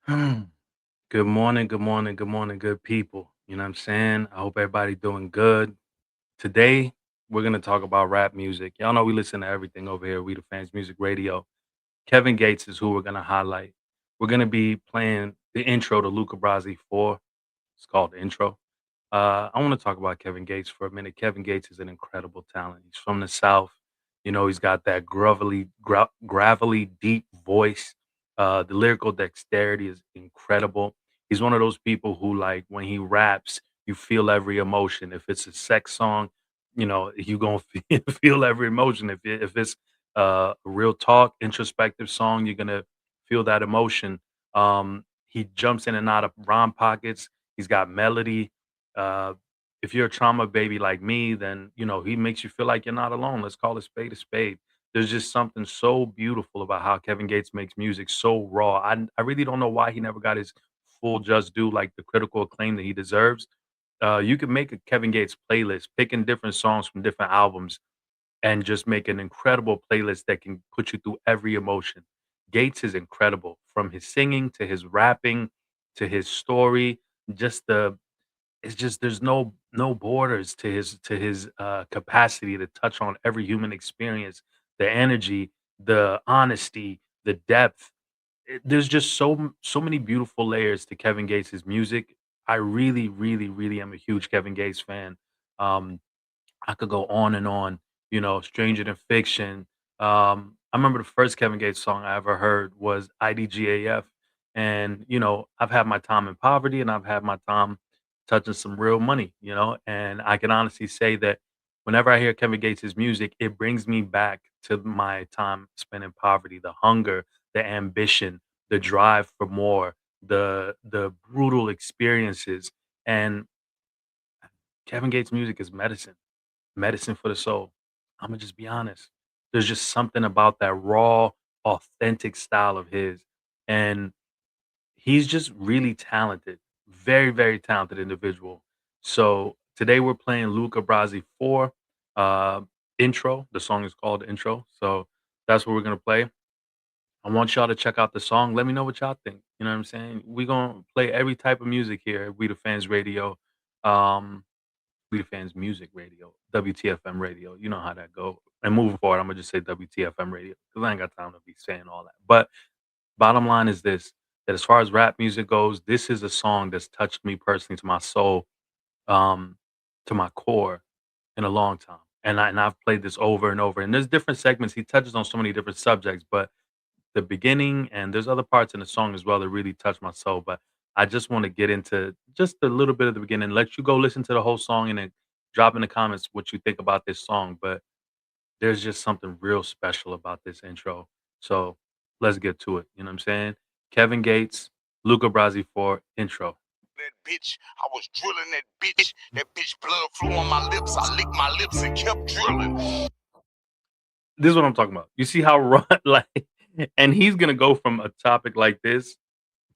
Good morning, good morning, good morning, good people. You know what I'm saying? I hope everybody doing good. Today, we're gonna talk about rap music. Y'all know we listen to everything over here. We the Fans Music Radio. Kevin Gates is who we're gonna highlight. We're gonna be playing the intro to Luca Brasi 4. It's called the intro. I want to talk about Kevin Gates for a minute. Kevin Gates is an incredible talent. He's from the South. You know, he's got that gravelly, deep voice. The lyrical dexterity is incredible. He's one of those people who, like, when he raps, you feel every emotion. If it's a sex song, you know, you gonna feel every emotion. If it's a real talk, introspective song, you're gonna feel that emotion. He jumps in and out of rhyme pockets. He's got melody. uh, if you're a trauma baby like me, then you know he makes you feel like you're not alone. Let's call a spade a spade. There's just something so beautiful about how Kevin Gates makes music so raw. I really don't know why he never got his full just due, like the critical acclaim that he deserves. You could make a Kevin Gates playlist, picking different songs from different albums, and just make an incredible playlist that can put you through every emotion. Gates is incredible, from his singing to his rapping to his story. Just the it's just there's no borders to his capacity to touch on every human experience, the energy, the honesty, the depth. There's just so many beautiful layers to Kevin Gates' music. I really, really, really am a huge Kevin Gates fan. Um, I could go on and on, you know, Stranger Than Fiction. I remember the first Kevin Gates song I ever heard was IDGAF. And, you know, I've had my time in poverty and I've had my time touching some real money, you know, and I can honestly say that whenever I hear Kevin Gates' music, it brings me back to my time spent in poverty, the hunger, the ambition, the drive for more, the brutal experiences. And Kevin Gates' music is medicine for the soul. Imma just be honest. There's just something about that raw, authentic style of his, and he's just really talented. Very, very talented individual. So, today we're playing Luca Brasi 4, uh, Intro. The song is called Intro, so that's what we're gonna play. I want y'all to check out the song. Let me know what y'all think. You know what I'm saying? We gonna play every type of music here at We The Fans Radio. Um We the Fans Music Radio, WTFM Radio. You know how that go. And moving forward, Imma just say WTFM Radio because I ain't got time to be saying all that. But bottom line is this, that as far as rap music goes, this is a song that's touched me personally to my soul, um, to my core in a long time. And I've played this over and over. And there's different segments. He touches on so many different subjects, but the beginning and there's other parts in the song as well that really touch my soul. But I just want to get into just a little bit of the beginning, let you go listen to the whole song and then drop in the comments what you think about this song. But there's just something real special about this intro. So let's get to it. You know what I'm saying? Kevin Gates, Luca Brasi for intro. That bitch, I was drilling that bitch. That bitch blood flew on my lips. I licked my lips and kept drilling. This is what I'm talking about. You see how raw, like, and he's gonna go from a topic like this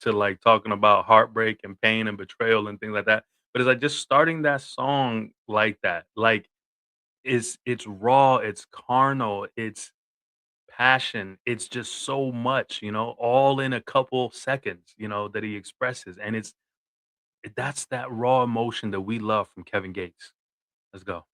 to, like, talking about heartbreak and pain and betrayal and things like that. But it's like just starting that song like that, like, it's raw, it's carnal, it's passion, it's just so much, you know, all in a couple seconds, you know, that he expresses, and that's that raw emotion that we love from Kevin Gates. Let's go.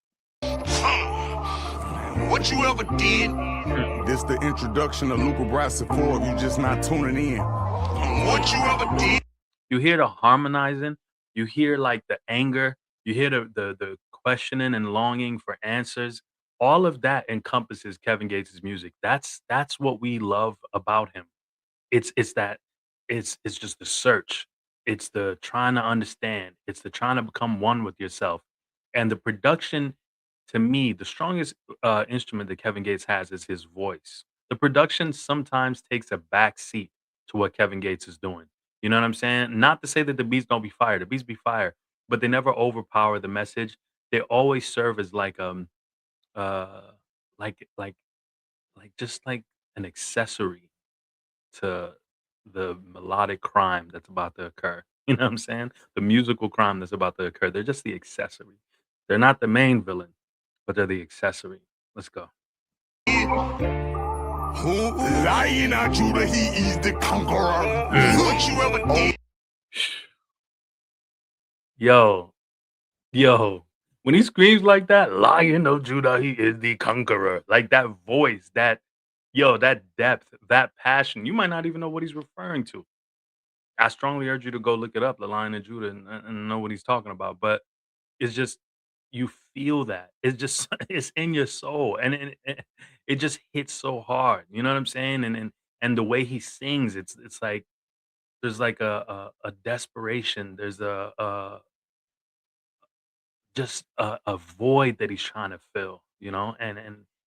What you ever did? Mm. This the introduction of Luca Brasi 4 if you just not tuning in. What you ever did? You hear the harmonizing, you hear, like, the anger, you hear the questioning and longing for answers. All of that encompasses Kevin Gates' music. That's what we love about him. It's that it's just the search. It's the trying to understand. It's the trying to become one with yourself. And the production, to me, the strongest, instrument that Kevin Gates has is his voice. The production sometimes takes a back seat to what Kevin Gates is doing. You know what I'm saying? Not to say that the beats don't be fire. The beats be fire, but they never overpower the message. They always serve as uh, like like just like an accessory to the melodic crime that's about to occur. You know what I'm saying? The musical crime that's about to occur. They're just the accessory. They're not the main villain, but they're the accessory. Let's go. Who? Lion of Judah, he is the conqueror. What you ever did? Yo, yo. When he screams like that, Lion of Judah, he is the conqueror. Like that voice, that depth, that passion. You might not even know what he's referring to. I strongly urge you to go look it up, the Lion of Judah, and know what he's talking about. But it's just you feel that. It's just it's in your soul, and it just hits so hard. You know what I'm saying? And the way he sings, it's like there's like a desperation. There's a just a void that he's trying to fill. You know, and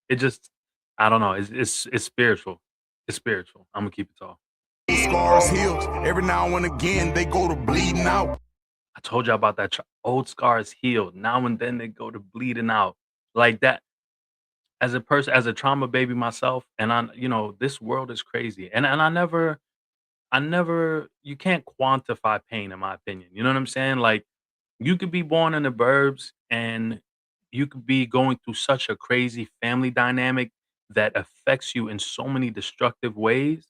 it just I don't know. It's spiritual. It's spiritual. I'm gonna keep it tall. Scars healed. Every now and again, they go to bleeding out. I told you about that. Old scars healed. Now and then they go to bleeding out like that. As a person, as a trauma baby myself, and this world is crazy, and I never, you can't quantify pain, in my opinion. You know what I'm saying? Like you could be born in the burbs, and you could be going through such a crazy family dynamic that affects you in so many destructive ways.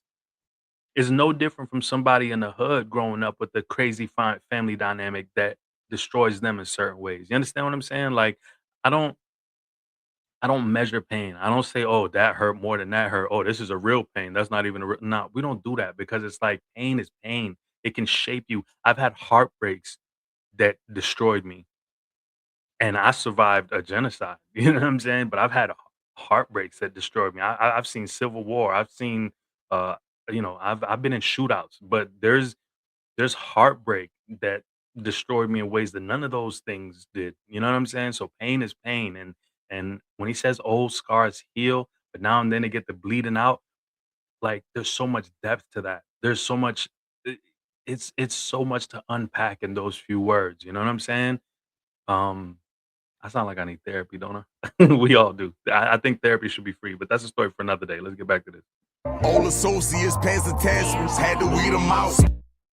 Is no different from somebody in the hood growing up with a crazy family dynamic that destroys them in certain ways. You understand what I'm saying? Like, I don't I don't measure pain. I don't say, "Oh, that hurt more than that hurt. Oh, this is a real pain. That's not even a real." No, we don't do that because it's like pain is pain. It can shape you. I've had heartbreaks that destroyed me, and I survived a genocide. You know what I'm saying? But I've had heartbreaks that destroyed me. I've seen civil war. I've seen, uh, I've been in shootouts. But there's heartbreak that destroyed me in ways that none of those things did. You know what I'm saying? So pain is pain, and when he says old scars heal, but now and then they get the bleeding out, like there's so much depth to that. There's so much. i- it's so much to unpack in those few words. You know what I'm saying? Um, I sound like I need therapy, don't I? We all do. I think therapy should be free, but that's a story for another day. Let's get back to this. Old associates past attachments had to weed them out.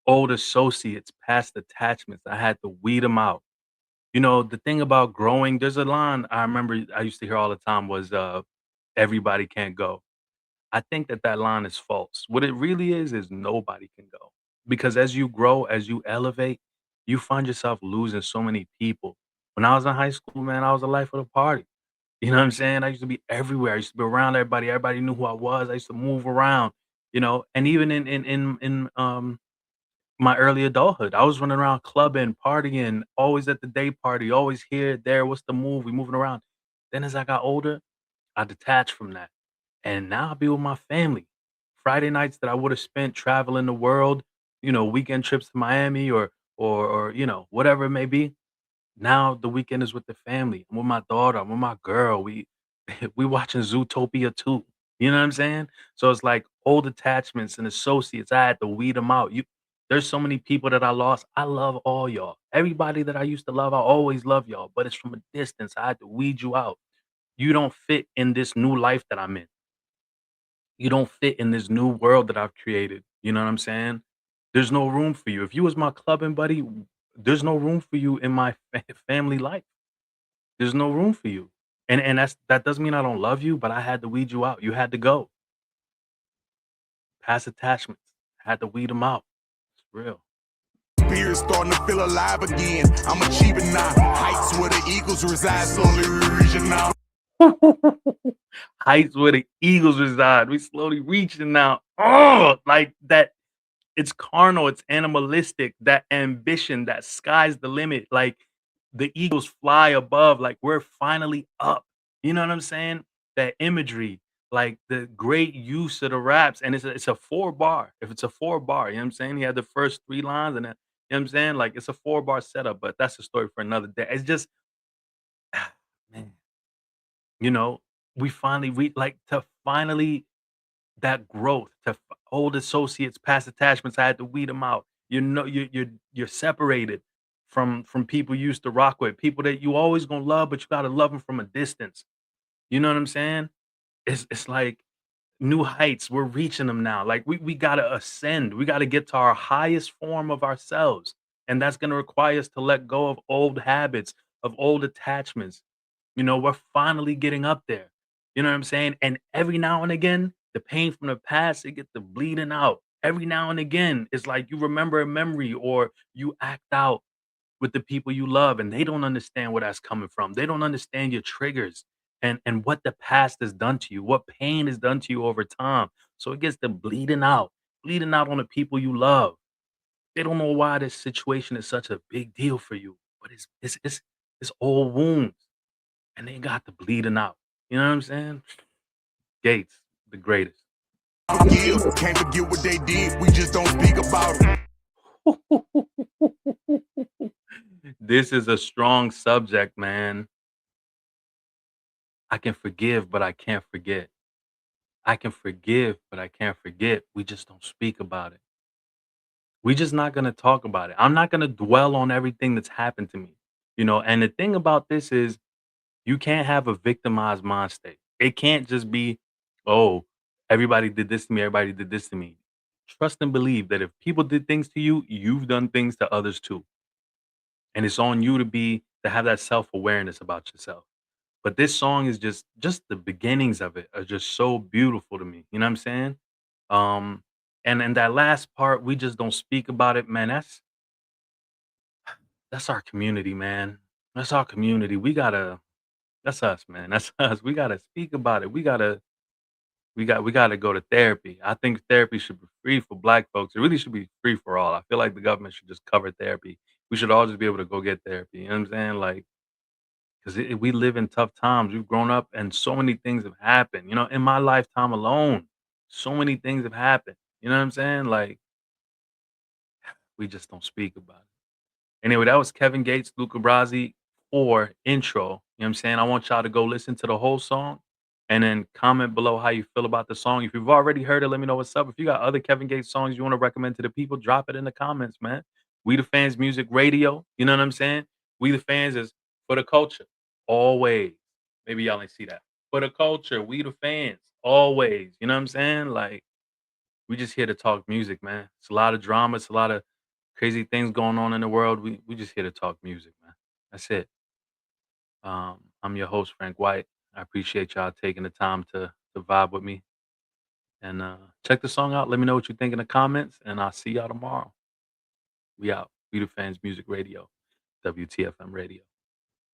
Old associates, past attachments. I had to weed them out. The thing about growing, there's a line I remember I used to hear all the time was, "Everybody can't go." I think that line is false. What it really is nobody can go. Because as you grow, as you elevate, you find yourself losing so many people. When I was in high school, man, I was the life of the party. You know what I'm saying? I used to be everywhere. I used to be around everybody. Everybody knew who I was. I used to move around, and even in my early adulthood, I was running around clubbing, partying, always at the day party, always here, there. What's the move? We moving around. Then as I got older, I detached from that. And now I be with my family. Friday nights that I would have spent traveling the world, weekend trips to Miami or whatever it may be. Now the weekend is with the family. I'm with my daughter. I'm with my girl. We we watching Zootopia too. You know what I'm saying? So it's like old attachments and associates. I had to weed them out. There's so many people that I lost. I love all y'all. Everybody that I used to love, I always love y'all. But it's from a distance. I had to weed you out. You don't fit in this new life that I'm in. You don't fit in this new world that I've created. You know what I'm saying? There's no room for you. If you was my clubbing buddy, there's no room for you in my family life. There's no room for you. And that doesn't mean I don't love you, but I had to weed you out. You had to go. Past attachments. I had to weed them out. It's real. Spirit starting to feel alive again. I'm achieving now. Heights where the Eagles reside, slowly reaching now. Heights where the Eagles reside. We slowly reaching now. Oh, like that. It's carnal, it's animalistic, that ambition, that sky's the limit. Like the eagles fly above, like we're finally up. You know what I'm saying? That imagery, like the great use of the raps, and it's a 4 bar. If it's a 4 bar, you know what I'm saying? He had the first 3 lines, and then you know what I'm saying? Like it's a 4 bar setup, but that's a story for another day. It's just man, you know, we finally like to finally that growth to old associates, past attachments. I had to weed them out. You're separated from people you used to rock with, people that you always gonna love, but you gotta love them from a distance. You know what I'm saying? It's like new heights. We're reaching them now. Like we gotta ascend. We gotta get to our highest form of ourselves, and that's gonna require us to let go of old habits, of old attachments. We're finally getting up there. You know what I'm saying? And every now and again, the pain from the past, it get the bleeding out. Every now and again, it's like you remember a memory or you act out with the people you love and they don't understand where that's coming from. They don't understand your triggers and what the past has done to you, what pain has done to you over time. So it gets the bleeding out on the people you love. They don't know why this situation is such a big deal for you, but it's old wounds and they got the bleeding out. You know what I'm saying? Gates, the greatest. Forgive, can't forget what they did. We just don't speak about it. This is a strong subject, man. I can forgive, but I can't forget. I can forgive, but I can't forget. We just don't speak about it. We just not gonna talk about it. I'm not gonna dwell on everything that's happened to me. And the thing about this is you can't have a victimized mind state. It can't just be, oh, everybody did this to me, everybody did this to me. Trust and believe that if people did things to you, you've done things to others too. And it's on you to have that self-awareness about yourself. But this song is just the beginnings of it are just so beautiful to me. You know what I'm saying? Um, and that last part, we just don't speak about it, man. That's our community, man. That's our community. That's us, man. That's us. We gotta speak about it. We gotta go to therapy. I think therapy should be free for black folks. It really should be free for all. I feel like the government should just cover therapy. We should all just be able to go get therapy. You know what I'm saying? Like, because we live in tough times. We've grown up and so many things have happened. In my lifetime alone, so many things have happened. You know what I'm saying? Like, we just don't speak about it. Anyway, that was Kevin Gates, Luca Brasi for intro. You know what I'm saying? I want y'all to go listen to the whole song and then comment below how you feel about the song. If you've already heard it, let me know what's up. If you got other Kevin Gates songs you want to recommend to the people, drop it in the comments, man. We the Fans Music Radio. You know what I'm saying? We the Fans is for the culture. Always. Maybe y'all ain't see that. For the culture, we the fans. Always. You know what I'm saying? Like, we just here to talk music, man. It's a lot of drama. It's a lot of crazy things going on in the world. We just here to talk music, man. That's it. I'm your host, Frank White. I appreciate y'all taking the time to vibe with me. And check the song out. Let me know what you think in the comments. And I'll see y'all tomorrow. We out. We the Fans Music Radio. WTFM Radio.